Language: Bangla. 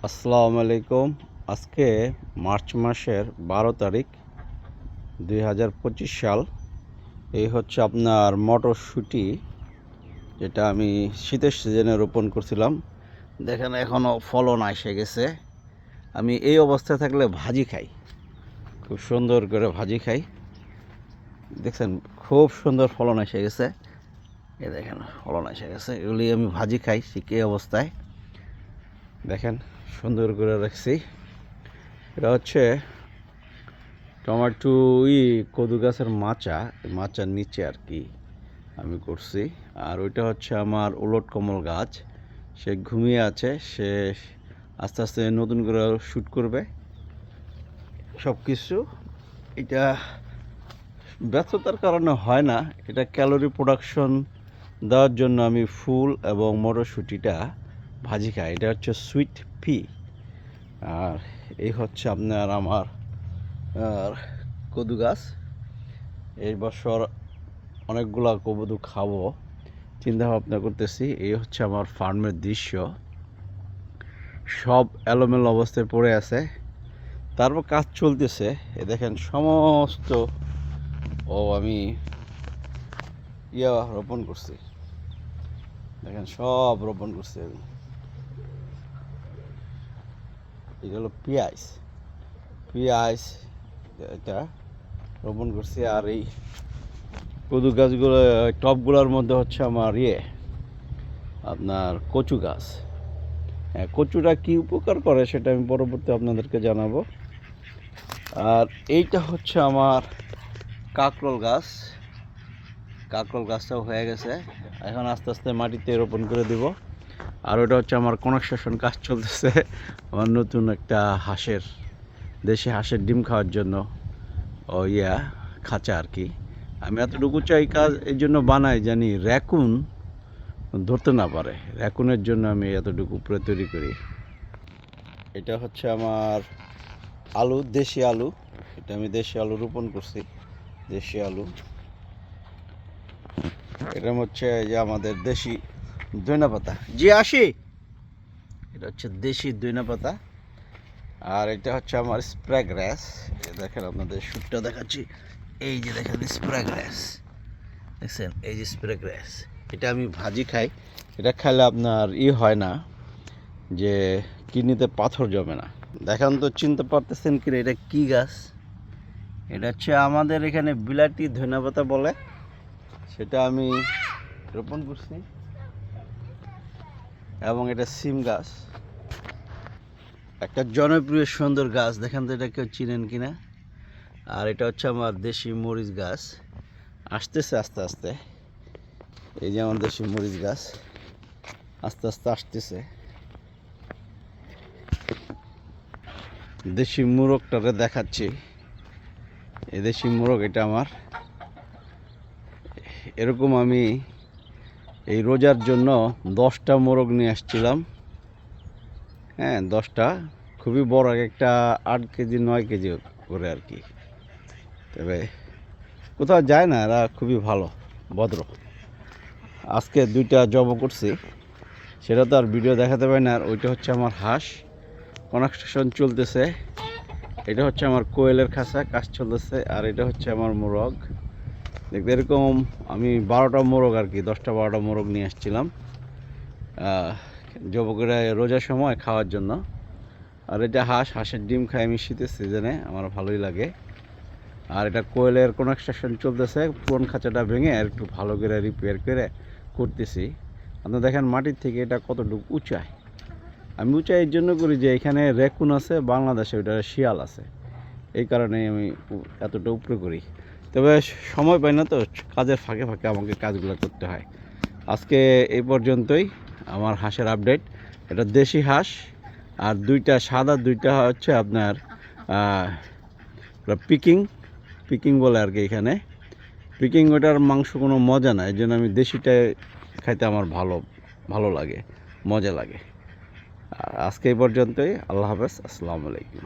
আসসালামু আলাইকুম। আজকে মার্চ মাসের 12 তারিখ 2025 সাল। এই হচ্ছে আপনার মটরশুঁটি, যেটা আমি শীতের সিজনে রোপণ করছিলাম। দেখেন এখনও ফলন এসে গেছে। আমি এই অবস্থায় থাকলে ভাজি খাই, খুব সুন্দর করে ভাজি খাই। দেখছেন খুব সুন্দর ফলন এসে গেছে। এই দেখেন ফলন এসে গেছে, এগুলি আমি ভাজি খাই ঠিক এই অবস্থায়। দেখেন সুন্দর করে রাখছি। এটা হচ্ছে টমেটো কদু গাছের মাচার নিচে আর কি আমি করছি। আর ওইটা হচ্ছে আমার উলট কমল গাছ, সে ঘুমিয়ে আছে, সে আস্তে আস্তে নতুন করে শ্যুট করবে সব কিছু। এটা ব্যস্ততার কারণে হয় না, এটা ক্যালোরি প্রোডাকশন দেওয়ার জন্য আমি ফুল এবং মটরশুঁটিটা ভাজি খাই। এটা হচ্ছে সুইট পি। আর এই হচ্ছে আপনার আমার কদু গাছ। এই বছর অনেকগুলা কদু খাবো চিন্তা ভাবনা করতেছি। এই হচ্ছে আমার ফার্মের দৃশ্য, সব এলোমেলো অবস্থায় পড়ে আছে, তারপর কাজ চলতেছে। এ দেখেন সমস্ত আমি রোপণ করছি। দেখেন সব রোপণ করছি আমি। এটা হলো পেঁয়াজ এটা রোপণ করছি। আর এই কদু গাছগুলো টবগুলোর মধ্যে হচ্ছে আমার আপনার কচু গাছ। হ্যাঁ, কচুটা কি উপকার করে সেটা আমি পরবর্তী আপনাদেরকে জানাবো। আর এইটা হচ্ছে আমার কাঁকরোল গাছটাও হয়ে গেছে, এখন আস্তে আস্তে মাটিতে রোপণ করে দিব। আর ওটা হচ্ছে আমার কনস্ট্রাকশন কাজ চলতেছে, আমার নতুন একটা দেশি হাঁসের ডিম খাওয়ার জন্য খাঁচা আর কি। আমি এতটুকু চাই কাজ এই জন্য বানাই জানি র্যাকুন ধরতে না পারে, র্যাকুনের জন্য আমি এতটুকু উপরে তৈরি করি। এটা হচ্ছে আমার দেশি আলু। এটা আমি দেশি আলু রোপণ করছি, দেশি আলু। এটা হচ্ছে যে আমাদের দেশি ধনিয়া পাতা, এটা হচ্ছে দেশি ধনিয়া পাতা। আর এটা হচ্ছে আমার স্প্র্যাগ্রাস। দেখেন আপনাদের শুটটা দেখাচ্ছি, এই যে দেখেন স্প্র্যাগ্রাস, দেখছেন এই যে স্প্র্যাগ্রাস। এটা আমি ভাজি খাই। এটা খেলে আপনার হয় না যে কিডনিতে পাথর জমে না। দেখেন তো চিনতে পারতেছেন কি এটা কি গাছ? এটা হচ্ছে আমাদের এখানে বিলাতি ধনেপাতা বলে, সেটা আমি রোপণ করছি। এবং এটা সিম গাছ, একটা জনপ্রিয় সুন্দর গাছ। দেখেন তো এটা কেউ চিনেন কিনা। আর এটা হচ্ছে আমার দেশি মরিচ গাছ, আসতেছে আস্তে আস্তে। এই যে আমার দেশি মরিচ গাছ আস্তে আস্তে আসতেছে। দেশি মোরগটারে দেখাচ্ছি, এই দেশি মোরগ এটা আমার। এরকম আমি এই রোজার জন্য 10টা মোরগ নিয়ে আসছিলাম। হ্যাঁ, 10টা, খুবই বড়, একটা 8 কেজি 9 কেজি করে আর কি। তবে কোথাও যায় না, এরা খুবই ভালো ভদ্র। আজকে 2টা জব করছি, সেটা তো আর ভিডিও দেখাতে পারি না। আর ওইটা হচ্ছে আমার হাঁস, কনস্ট্রাকশন চলতেছে। এটা হচ্ছে আমার কোয়েলের খাঁচা, কাজ চলতেছে। আর এটা হচ্ছে আমার মোরগ। দেখতে এরকম আমি 12টা মোরগ আর কি, 10টা 12টা মোরগ নিয়ে আসছিলাম জব করে রোজার সময় খাওয়ার জন্য। আর এটা হাঁসের ডিম খাই আমি শীতের সিজনে, আমার ভালোই লাগে। আর এটা কোয়েলের কনস্ট্রাকশন চলতেছে, পুরন খাঁচাটা ভেঙে আর একটু ভালো করে রিপেয়ার করে করতেছি। আপনারা দেখেন মাটির থেকে এটা কতটুকু উঁচায়। আমি উঁচাই এর জন্য করি যে এখানে রেকুন আছে, বাংলাদেশে ওইটা শিয়াল আছে, এই কারণে আমি এতটা উপরে করি। তবে সময় পাই না তো, কাজের ফাঁকে ফাঁকে আমাকে কাজগুলো করতে হয়। আজকে এই পর্যন্তই আমার হাঁসের আপডেট। এটা দেশি হাঁস, আর 2টা সাদা, 2টা হচ্ছে আপনার পিকিং বলে আর কি এখানে। পিকিং ওটার মাংস কোনো মজা না, এই জন্য আমি দেশিটাই খাইতে আমার ভালো লাগে, মজা লাগে। আজকে এই পর্যন্তই। আল্লাহ হাফেজ, আসসালামু আলাইকুম।